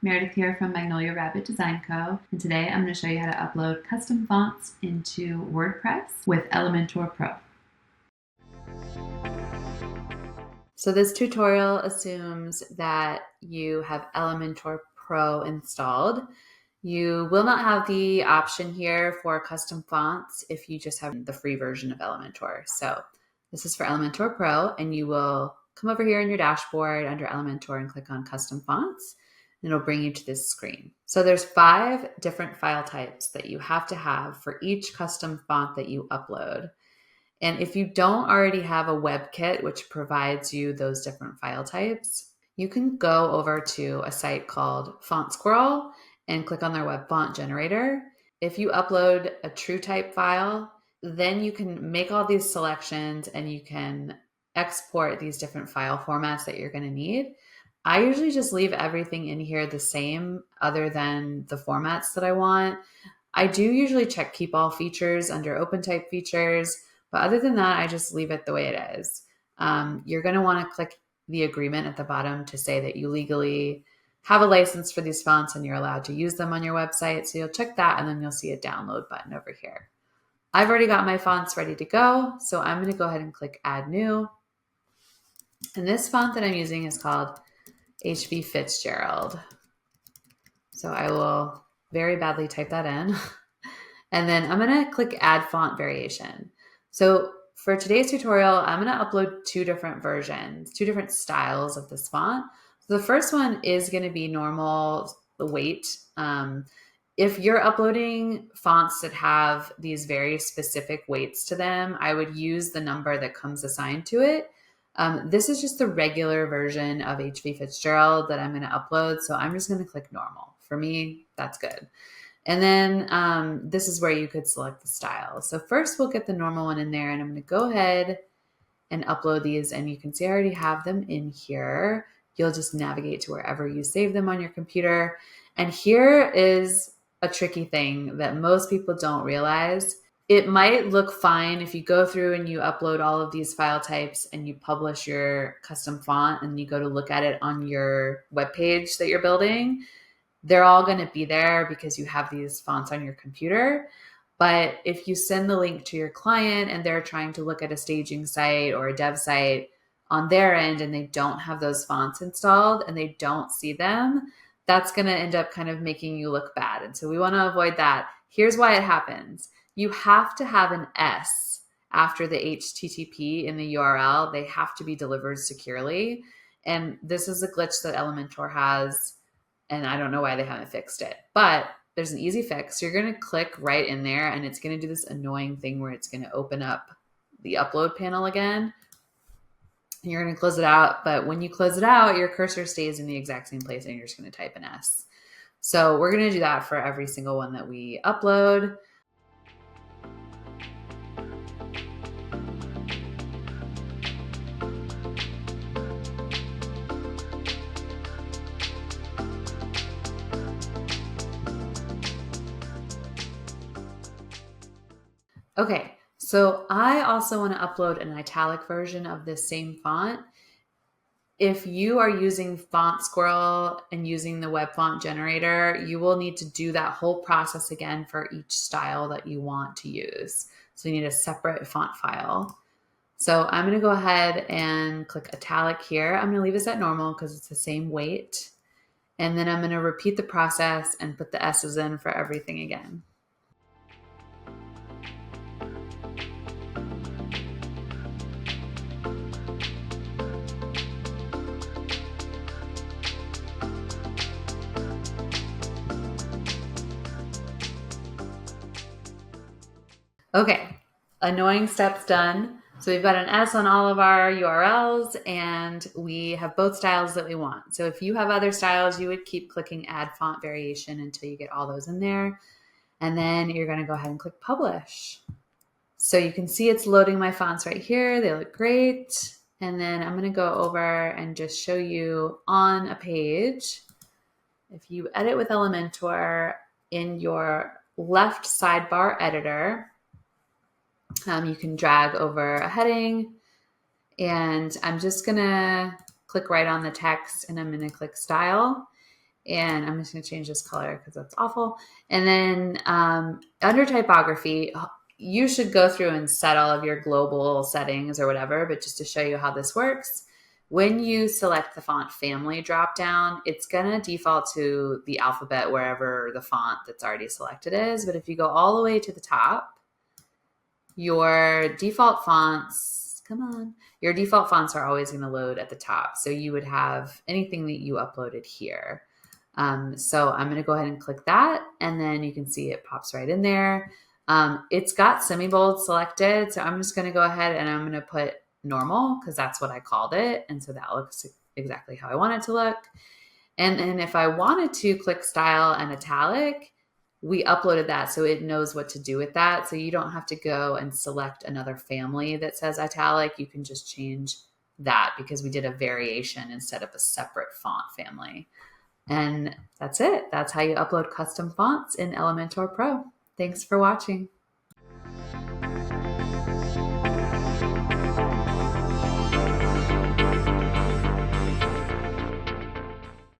Meredith here from Magnolia Rabbit Design Co. And today I'm going to show you how to upload custom fonts into WordPress with Elementor Pro. So this tutorial assumes that you have Elementor Pro installed. You will not have the option here for custom fonts if you just have the free version of Elementor. So this is for Elementor Pro, and you will come over here in your dashboard under Elementor and click on custom fonts. And it'll bring you to this screen. So there's 5 different file types that you have to have for each custom font that you upload. And if you don't already have a WebKit, which provides you those different file types, you can go over to a site called Font Squirrel and click on their web font generator. If you upload a true type file, then you can make all these selections and you can export these different file formats that you're going to need. I usually just leave everything in here the same other than the formats that I want. I do usually check keep all features under open type features, but other than that, I just leave it the way it is. You're going to want to click the agreement at the bottom to say that you legally have a license for these fonts and you're allowed to use them on your website. So you'll check that and then you'll see a download button over here. I've already got my fonts ready to go. So I'm going to go ahead and click add new. And this font that I'm using is called HV Fitzgerald. So I will very badly type that in. And then I'm going to click add font variation. So for today's tutorial, I'm going to upload 2 different versions, 2 different styles of this font. So the first one is going to be normal, the weight. If you're uploading fonts that have these very specific weights to them, I would use the number that comes assigned to it. This is just the regular version of HV Fitzgerald that I'm going to upload. So I'm just going to click normal. For me, that's good. And then this is where you could select the style. So first we'll get the normal one in there and I'm going to go ahead and upload these. And you can see I already have them in here. You'll just navigate to wherever you save them on your computer. And here is a tricky thing that most people don't realize. It might look fine if you go through and you upload all of these file types and you publish your custom font and you go to look at it on your web page that you're building. They're all going to be there because you have these fonts on your computer. But if you send the link to your client and they're trying to look at a staging site or a dev site on their end and they don't have those fonts installed and they don't see them, that's going to end up kind of making you look bad. And so we want to avoid that. Here's why it happens. You have to have an S after the HTTP in the URL. They have to be delivered securely. And this is a glitch that Elementor has, and I don't know why they haven't fixed it. But there's an easy fix. You're going to click right in there, and it's going to do this annoying thing where it's going to open up the upload panel again. And you're going to close it out. But when you close it out, your cursor stays in the exact same place, and you're just going to type an S. So we're going to do that for every single one that we upload. Okay, so I also want to upload an italic version of this same font. If you are using Font Squirrel and using the web font generator, you will need to do that whole process again for each style that you want to use. So you need a separate font file. So I'm going to go ahead and click italic here. I'm going to leave this at normal because it's the same weight. And then I'm going to repeat the process and put the S's in for everything again. Okay, annoying steps done. So we've got an S on all of our URLs and we have both styles that we want. So if you have other styles, you would keep clicking add font variation until you get all those in there. And then you're going to go ahead and click publish. So you can see it's loading my fonts right here. They look great. And then I'm going to go over and just show you on a page. If you edit with Elementor in your left sidebar editor, you can drag over a heading, and I'm just going to click right on the text and I'm going to click style. And I'm just going to change this color because that's awful. And then under typography, you should go through and set all of your global settings or whatever, but just to show you how this works, when you select the font family dropdown, it's going to default to the alphabet wherever the font that's already selected is. But if you go all the way to the top, your default fonts, your default fonts are always going to load at the top. So you would have anything that you uploaded here. So I'm going to go ahead and click that, and then you can see it pops right in there. It's got semi-bold selected, so I'm just going to go ahead and I'm going to put normal because that's what I called it. And so that looks exactly how I want it to look. And then if I wanted to click style and italic, we uploaded that so it knows what to do with that. So you don't have to go and select another family that says italic. You can just change that because we did a variation instead of a separate font family. And that's it. That's how you upload custom fonts in Elementor Pro. Thanks for watching.